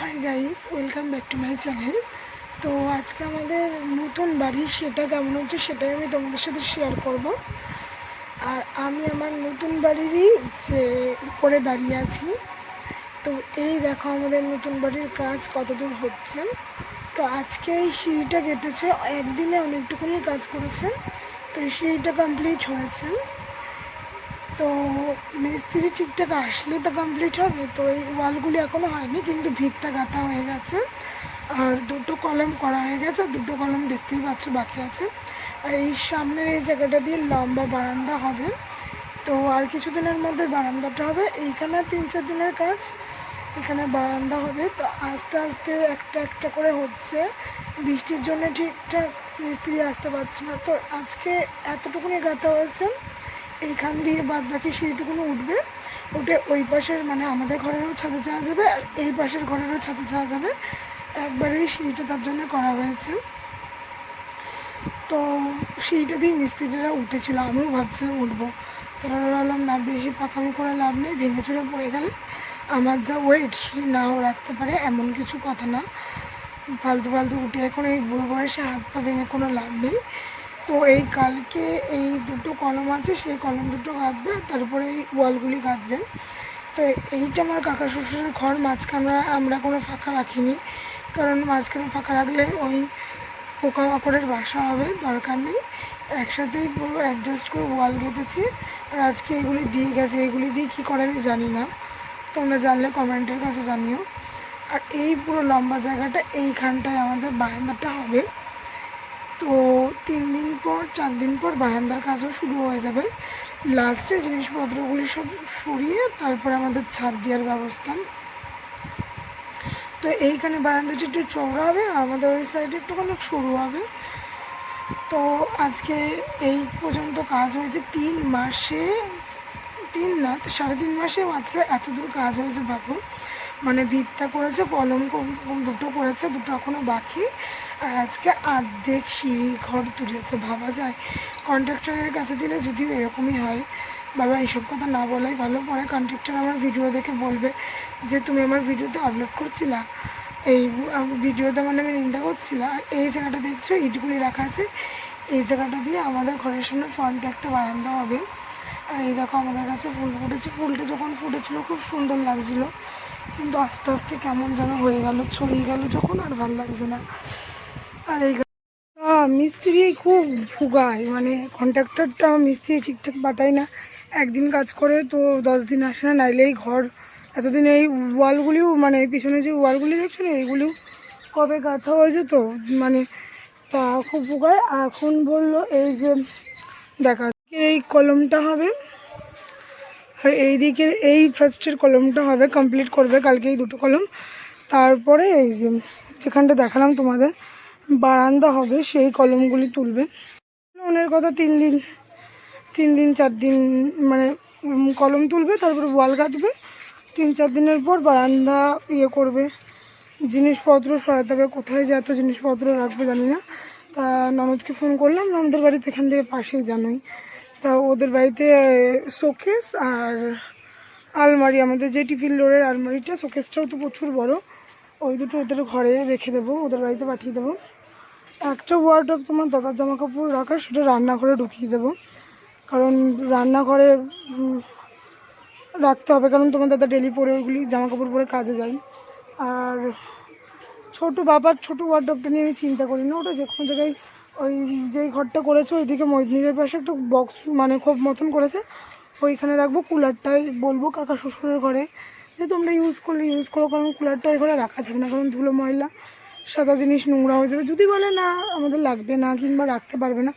Hi guys, welcome back to my channel. তো আজকে আমাদের নতুন বাড়ি, সেটা কেমন হচ্ছে সেটাই আমি তোমাদের সাথে শেয়ার করব। আর আমি আমার নতুন বাড়িরই যে উপরে দাঁড়িয়ে আছি। তো এই দেখো আমাদের নতুন বাড়ির কাজ কতদূর হচ্ছে। তো আজকে এই সিঁড়িটা কেটেছে, একদিনে অনেকটুকুনি কাজ করেছে। তো এই সিঁড়িটা কমপ্লিট হয়েছে। তো মিস্ত্রি ঠিকঠাক আসলে তো কমপ্লিট হবে। তো এই ওয়ালগুলি এখনও হয়নি, কিন্তু ভিতটা গাঁথা হয়ে গেছে। আর দুটো কলম করা হয়ে গেছে, দুটো কলম দেখতেই পাচ্ছ বাকি আছে। আর এই সামনের এই জায়গাটা দিয়ে লম্বা বারান্দা হবে। তো আর কিছুদিনের মধ্যে বারান্দাটা হবে। এইখানে 3-4 দিনের কাজ, এখানে বারান্দা হবে। তো আস্তে আস্তে একটা একটা করে হচ্ছে। বৃষ্টির জন্য ঠিকঠাক মিস্ত্রি আসতে পারছে না। তো আজকে এতটুকুনি গাঁথা হয়েছে, এইখান দিয়ে বাদ বাকি সিঁড়িটুকুনো উঠবে। উঠে ওই পাশের মানে আমাদের ঘরেরও ছাদে যাওয়া যাবে, আর এই পাশের ঘরেরও ছাদে যাওয়া যাবে। একবারেই সিঁড়িটা তার জন্য করা হয়েছে। তো সিঁড়িটা দিয়ে মিস্ত্রিরা উঠেছিল, আমিও ভাবছিলাম উঠবো। তারা বললাম না, বেশি পাকামি করে লাভ নেই, ভেঙে চুরে পড়ে গেলে আমার যা ওয়েট সিঁড়ি নাও রাখতে পারে, এমন কিছু কথা না। ফালতু ফালতু উঠে এখন এই বুড়ো বয়সে হাত পা ভেঙে কোনো লাভ নেই। তো এই কালকে এই দুটো কলম আছে, সেই কলম দুটো গাঁথবে, তারপরে এই ওয়ালগুলি গাঁথবে। তো এইটা আমার কাকা শ্বশুরের ঘর, মাঝখানে আমরা কোনো ফাঁকা রাখিনি, কারণ মাঝখানে ফাঁকা রাখলে ওই পোকামাকড়ের বাসা হবে, দরকার নেই। একসাথেই পুরো অ্যাডজাস্ট করে ওয়াল গেঁথেছি। আর আজকে এগুলি দিয়ে গেছে, এগুলি দিয়ে কী করে আমি জানি না, তোমরা জানলে কমেন্টের কাছে জানিও। আর এই পুরো লম্বা জায়গাটা, এইখানটায় আমাদের বারান্দাটা হবে। তো 4 দিন পর বারান্দার কাজও শুরু হয়ে যাবে। লাস্টে জিনিসপত্রগুলি সব সরিয়ে তারপরে আমাদের ছাদ দেওয়ার ব্যবস্থা। তো এইখানে বারান্দাটা একটু চওড়া হবে, আর আমাদের ওই সাইডে একটুখানি সরু হবে। তো আজকে এই পর্যন্ত কাজ হয়েছে 3 মাসে, 3 না 3.5 মাসে মাত্র এতদূর কাজ হয়েছে ভাবো। মানে ভিতটা করেছে, কলম দুটো করেছে, দুটো এখনও বাকি। আর আজকে অর্ধেক সিঁড়ি ঘর তুলেছে, ভাবা যায়। কন্ট্রাক্টরের কাছে দিলে যদিও এরকমই হয়, বাবা এইসব কথা না বলাই ভালো। পরে কন্ট্রাক্টর আমার ভিডিও দেখে বলবে যে তুমি আমার ভিডিওতে আপলোড করছিলা, এই ভিডিওতে মানে আমি নিন্দা করছিলাম। আর এই জায়গাটা দেখছো ইটগুলি রাখা আছে, এই জায়গাটা দিয়ে আমাদের ঘরের সামনে ফ্রন্টে একটা বারান্দা হবে। আর এই দেখো আমাদের কাছে ফুল ফুটেছে, ফুলটা যখন ফুটেছিল খুব সুন্দর লাগছিল, কিন্তু আস্তে আস্তে কেমন যেন হয়ে গেল, ছড়িয়ে গেল যখন, আর ভালো লাগছে না। আর এই মিস্ত্রি খুব ভুগায়, মানে কন্ট্রাক্টরটা মিস্ত্রি ঠিকঠাক পাঠায় না। একদিন কাজ করে তো 10 দিন আসে না, নাইলে এই ঘর এতদিন এই ওয়ালগুলিও মানে এই পিছনে যে ওয়ালগুলি দেখছো না, এইগুলিও কবে গাঁথা হয়েছে। তো মানে তা খুব ভুগায়। এখন বললো এই যে দেখা এই কলমটা হবে, আর এই দিকের এই ফার্স্টের কলমটা হবে, কমপ্লিট করবে কালকে এই দুটো কলম। তারপরে এই যে যেখানটা দেখালাম তোমাদের বারান্দা হবে, সেই কলমগুলি তুলবে। ওনার কথা 4 দিন মানে কলম তুলবে, তারপরে ওয়াল গাঁথবে। 3-4 দিনের পর বারান্দা করবে। জিনিসপত্র সরাতে হবে, কোথায় যে এত জিনিসপত্র রাখবে জানি না। তা ননদকে ফোন করলাম, ননদের বাড়িতে এখান থেকে পাশেই জানোই। তা ওদের বাড়িতে শোকেস আর আলমারি, আমাদের যে টিফিন লোডের আলমারিটা, শোকেসটাও তো প্রচুর বড়, ওই দুটো ওদের ঘরে রেখে দেবো, ওদের বাড়িতে পাঠিয়ে দেবো। একটা ওয়ার্ডরোব তোমার দাদার জামা কাপড় রাখা, সেটা রান্নাঘরে ঢুকিয়ে দেবো, কারণ রান্নাঘরে রাখতে হবে, কারণ তোমার দাদা ডেলি পরে ওইগুলি জামা কাপড় পরে কাজে যায়। আর বাবার ছোটো ওয়ার্ডরোবটা নিয়ে আমি চিন্তা করি না, ওটা যে কোনো জায়গায় ওই যেই ঘরটা করেছে ওইদিকে মৈদিনীর পাশে একটা বক্স মানে খোপ মতন করেছে, ওইখানে রাখবো। কুলারটাই বলবো কাকা শ্বশুরের ঘরে যে তোমরা ইউজ করো, কারণ কুলারটা ওই ঘরে রাখা যাবে না, কারণ ধুলো ময়লা সাদা জিনিস নোংরা হয়ে যাবে। যদি বলে না আমাদের লাগবে না কিংবা রাখতে পারবে না,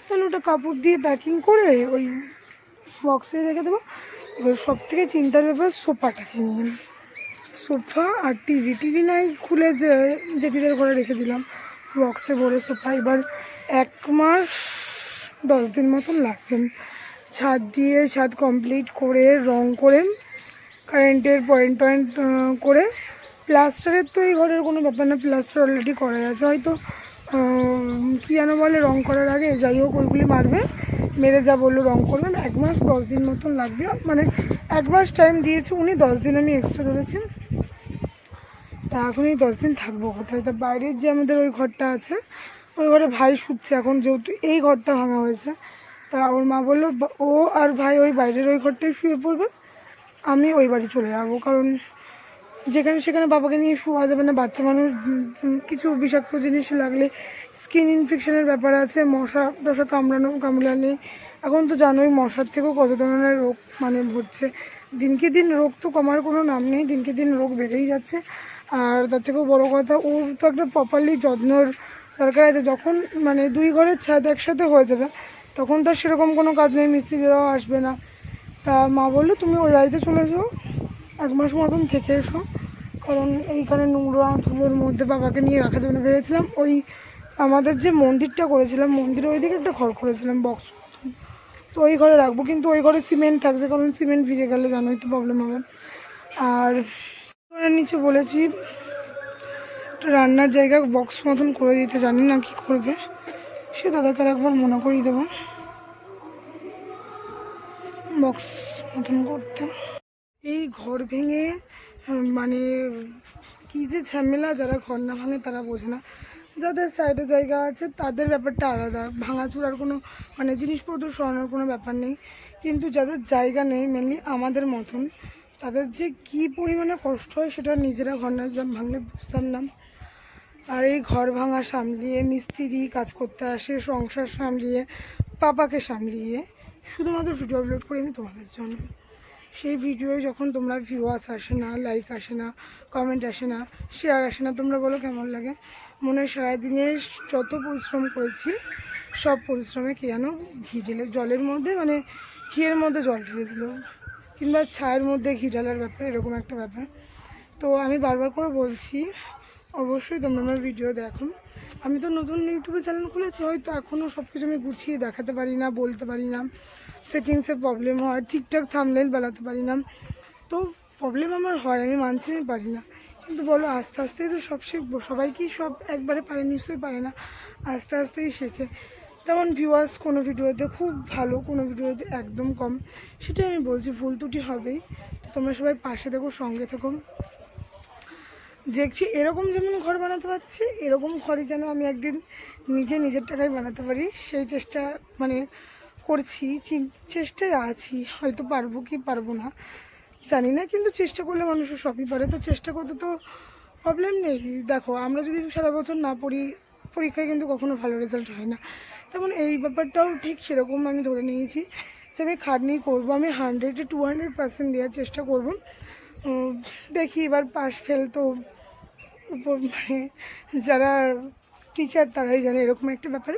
তাহলে ওটা কাপড় দিয়ে প্যাকিং করে ওই বক্সে রেখে দেবো। এবার সবথেকে চিন্তার ব্যাপার সোফাটাকে নিয়ে, সোফা আর টিভি নাই খুলে যে জেঠিদের ঘরে রেখে দিলাম বক্সে ভরে সোফা। এবার 1 মাস 10 দিন মতন লাগবে ছাদ কমপ্লিট করে, রং করে, কারেন্টের পয়েন্ট করে। প্লাস্টারের তো এই ঘরের কোনো ব্যাপার না, প্লাস্টার অলরেডি করা আছে, হয়তো কী যেন বলে রং করার আগে, যাই হোক ওইগুলি মারবে, মেরে যা বললো রং করবেন। 1 মাস 10 দিন মতন লাগবে, মানে 1 মাস টাইম দিয়েছে উনি, 10 দিন আমি এক্সট্রা ধরেছি। তা এখন এই 10 দিন থাকবো কোথায়। তা বাইরের যে আমাদের ওই ঘরটা আছে, ওই ঘরে ভাই শুচ্ছে এখন, যেহেতু এই ঘরটা ভাঙা হয়েছে। তা ওর মা বললো ও আর ভাই ওই বাইরের ওই ঘরটাই শুয়ে পড়বে, আমি ওই বাড়ি চলে যাবো। কারণ যেখানে সেখানে বাবাকে নিয়ে শোয়া যাবে না, বাচ্চা মানুষ, কিছু বিষাক্ত জিনিস লাগলে স্কিন ইনফেকশনের ব্যাপার আছে, মশা টশা কামড়ালে এখন তো জানোই মশার থেকেও কত ধরনের রোগ মানে হচ্ছে। দিনকে দিন রোগ তো কমার কোনো নাম নেই, দিনকে দিন রোগ বেড়েই যাচ্ছে। আর তার থেকেও বড় কথা, ওর তো একটা প্রপারলি যত্নর দরকার আছে। যখন মানে 2 ঘরের ছাদ একসাথে হয়ে যাবে তখন তো সেরকম কোনো কাজ নেই, মিস্ত্রিরাও আসবে না। তা মা বললো তুমি ওই বাড়িতে চলে যাও, 1 মাস মতন থেকে এসো। কারণ এইখানে নোংরা ধুলোর মধ্যে বাবাকে নিয়ে রাখা যাবে না। ভেবেছিলাম ওই আমাদের যে মন্দিরটা করেছিলাম, মন্দিরের ওইদিকে একটা ঘর করেছিলাম বক্স মতন, তো ওই ঘরে রাখবো। কিন্তু ওই ঘরে সিমেন্ট থাকছে, কারণ সিমেন্ট ভিজে গেলে জানোই তো প্রবলেম হবে। আর নিচে বলেছি একটা রান্নার জায়গা বক্স মতন করে দিতে, জানি না কি করবে, সে দাদাকে একবার মনে করিয়ে দেবো বক্স মতন করতে। এই ঘর ভেঙে মানে কী যে ঝামেলা, যারা ঘর না ভাঙে তারা বোঝে না। যাদের সাইডে জায়গা আছে তাদের ব্যাপারটা আলাদা, ভাঙাচুরার কোনো মানে জিনিসপত্র সরানোর কোনো ব্যাপার নেই। কিন্তু যাদের জায়গা নেই, মেনলি আমাদের মতন, তাদের যে কী পরিমাণে কষ্ট হয় সেটা নিজেরা ঘর না ভাঙলে বুঝতাম না। আর এই ঘর ভাঙা সামলিয়ে, মিস্ত্রি কাজ করতে আসে, সংসার সামলিয়ে, পাপাকে সামলিয়ে শুধুমাত্র ভিডিও আপলোড করি আমি তোমাদের জন্য। সেই ভিডিওয়ে যখন তোমরা ভিউয়ার্স আসে না, লাইক আসে না, কমেন্ট আসে না, শেয়ার আসে না, তোমরা বলো কেমন লাগে? মনে হয় সারাদিনের যত পরিশ্রম করেছি সব পরিশ্রমে কে যেন ঘি ঢেলে জলের মধ্যে, মানে ঘিয়ের মধ্যে জল ঢেলে দিল, কিংবা ছায়ের মধ্যে ঘি ঢালার ব্যাপার, এরকম একটা ব্যাপার। তো আমি বারবার করে বলছি, অবশ্যই তোমরা আমার ভিডিও দেখো। আমি তো নতুন ইউটিউবে চ্যানেল খুলেছি, হয়তো এখনও সব কিছু আমি গুছিয়ে দেখাতে পারি না, বলতে পারি না, সেটিংসে প্রবলেম হয়, ঠিকঠাক থাম্বনেল বানাতে পারি না। তো প্রবলেম আমার হয়, আমি মানছি, আমি পারি না। কিন্তু বলো আস্তে আস্তেই তো সব শিখবো, সবাইকেই সব একবারে পারে নিশ্চয়ই পারে না, আস্তে আস্তেই শেখে। তেমন ভিউয়ার্স কোনো ভিডিওতে খুব ভালো, কোনো ভিডিওতে একদম কম, সেটাই আমি বলছি, ভুল ত্রুটি হবেই। তোমরা সবাই পাশে থেকো, সঙ্গে থেকো। দেখছি এরকম যেমন ঘর বানাতে পারছি, এরকম ঘরই যেন আমি একদিন নিজের টাকায় বানাতে পারি, সেই চেষ্টা মানে করছি, চেষ্টায় আছি। হয়তো পারবো কি পারবো না জানি না, কিন্তু চেষ্টা করলে মানুষের সবই পারে। তো চেষ্টা করতে তো প্রবলেম নেই। দেখো আমরা যদি সারা বছর না পড়ি, পরীক্ষায় কিন্তু কখনো ভালো রেজাল্ট হয় না। তেমন এই ব্যাপারটাও ঠিক সেরকম আমি ধরে নিয়েছি যে আমি খাটনি করবো, আমি 100-এ 200% দেওয়ার চেষ্টা করবো। দেখি এবার পাস ফেল তো উপর মানে যারা টিচার তারাই জানে, এরকম একটা ব্যাপারে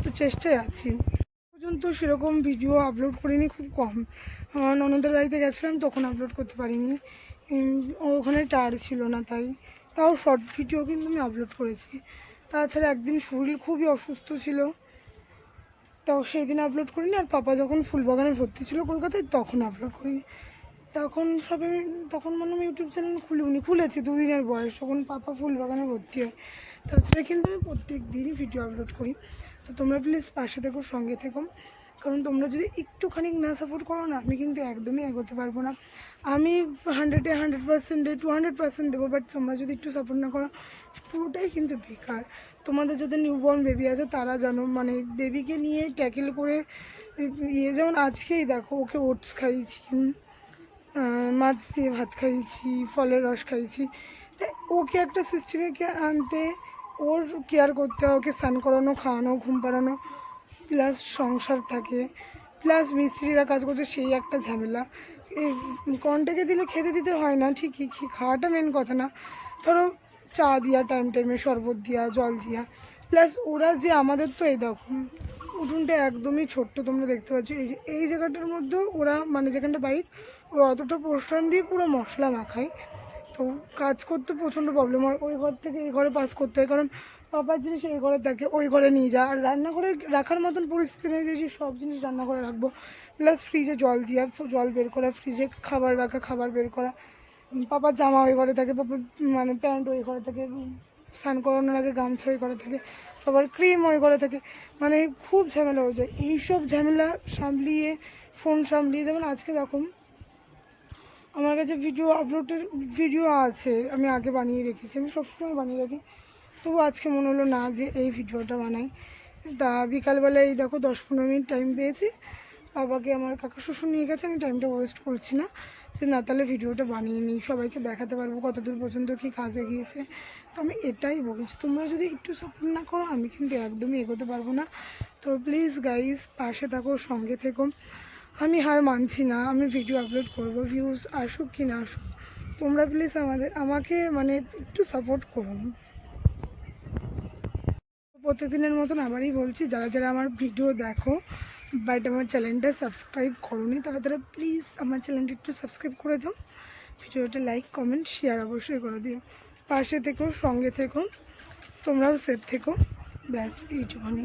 তো চেষ্টায় আছি। পর্যন্ত সেরকম ভিডিও আপলোড করিনি, খুব কম। ননদের বাড়িতে গেছিলাম তখন আপলোড করতে পারিনি, ওখানে টাওয়ার ছিল না, তাও শর্ট ভিডিও কিন্তু আমি আপলোড করেছি। তাছাড়া একদিন শরীর খুবই অসুস্থ ছিল, তাও সেই দিন আপলোড করিনি। আর পাপা যখন ফুলবাগানে ভর্তি ছিল কলকাতায় তখন আপলোড করিনি। তখন মানে আমি ইউটিউব চ্যানেল খুলেছি 2 দিনের বয়স, যখন পাপা ফুলবাগানে ভর্তি হয়। তাছাড়া কিন্তু আমি প্রত্যেক দিনই ভিডিও আপলোড করি। তো তোমরা প্লিজ পাশে থেকো, সঙ্গে থেকো। কারণ তোমরা যদি একটুখানি না সাপোর্ট করো না, আমি কিন্তু একদমই এগোতে পারবো না। আমি 100-এ 100%, 200% দেবো, বাট তোমরা যদি একটু সাপোর্ট না করো পুরোটাই কিন্তু বেকার। তোমাদের যাদের নিউবর্ন বেবি আছে তারা জানো, মানে বেবিকে নিয়ে ট্যাকেল করে যেমন আজকেই দেখো ওকে ওটস খাইয়েছি, মাছ দিয়ে ভাত খাইয়েছি, ফলের রস খাইয়েছি। তো ওকে একটা সিস্টেমে আনতে, ওর কেয়ার করতে হয়, ওকে স্নান করানো, খাওয়ানো, ঘুম পাড়ানো, প্লাস সংসার থাকে, প্লাস মিস্ত্রিরা কাজ করছে, সেই একটা ঝামেলা। এই কন্টাকে দিলে খেতে দিতে হয় না ঠিকই, খাওয়াটা মেন কথা না, ধরো চা দিয়া, টাইমে শরবত দিয়া, জল দিয়া, প্লাস ওরা যে আমাদের তো এই দেখো উঠোনটা একদমই ছোট্ট, তোমরা দেখতে পাচ্ছ এই জায়গাটার মধ্যেও ওরা মানে যেখানটা বাইক, ওরা অতটা পোর্শন দিয়ে পুরো মশলা মাখায়। তো কাজ করতে প্রচণ্ড প্রবলেম হয়, ওই ঘর থেকে এই ঘরে পাস করতে হয়, কারণ পাপার জিনিস এই ঘরে থাকে, ওই ঘরে নিয়ে যা। আর রান্নাঘরে রাখার মতন পরিস্থিতি নেই যে সব জিনিস রান্নাঘরে রাখবো, প্লাস ফ্রিজে জল দিয়া, জল বের করা, ফ্রিজে খাবার রাখা, খাবার বের করা, পাপার জামা ওই ঘরে থাকে, পাপার মানে প্যান্ট ওই ঘরে থাকে, স্নান করানোর আগে গামছা ওই ঘরে থাকে, সবার ক্রিম ওই ঘরে থাকে, মানে খুব ঝামেলা হয়ে যায়। এইসব ঝামেলা সামলিয়ে, ফোন সামলিয়ে, যেমন আজকে দেখো আমার কাছে ভিডিও আছে, আমি আগে বানিয়ে রেখেছি, আমি সবসময় বানিয়ে রাখি। তবু আজকে মনে হলো না যে এই ভিডিওটা বানাই। তা বিকালবেলায় এই দেখো 10-15 মিনিট টাইম পেয়েছি, বাবাকে আমার কাকা শ্বশুর নিয়ে গেছে, আমি টাইমটা ওয়েস্ট করছি না যে না তাহলে ভিডিওটা বানিয়ে নিই, সবাইকে দেখাতে পারবো কতদূর পর্যন্ত কী কাজে গিয়েছে। তো আমি এটাই বলছি, তোমরা যদি একটু সাপোর্ট না করো আমি কিন্তু একদমই এগোতে পারবো না। তো প্লিজ গাইজ পাশে থাকো, সঙ্গে থেকো। আমি হার মানছি না, আমি ভিডিও আপলোড করবো, ভিউজ আসুক কি না আসুক, তোমরা প্লিজ আমাকে মানে একটু সাপোর্ট করুন। প্রতিদিনের মতন আবারই বলছি, যারা যারা আমার ভিডিও দেখো বাট আমার চ্যানেলটা সাবস্ক্রাইব করোনি, তারা প্লিজ আমার চ্যানেলটা একটু সাবস্ক্রাইব করে দাও, ভিডিওটা লাইক কমেন্ট শেয়ার অবশ্যই করে দিও। পাশে থেকো, সঙ্গে থেকো, তোমরাও সেফ থেকো, ব্যাস এইটুখানি।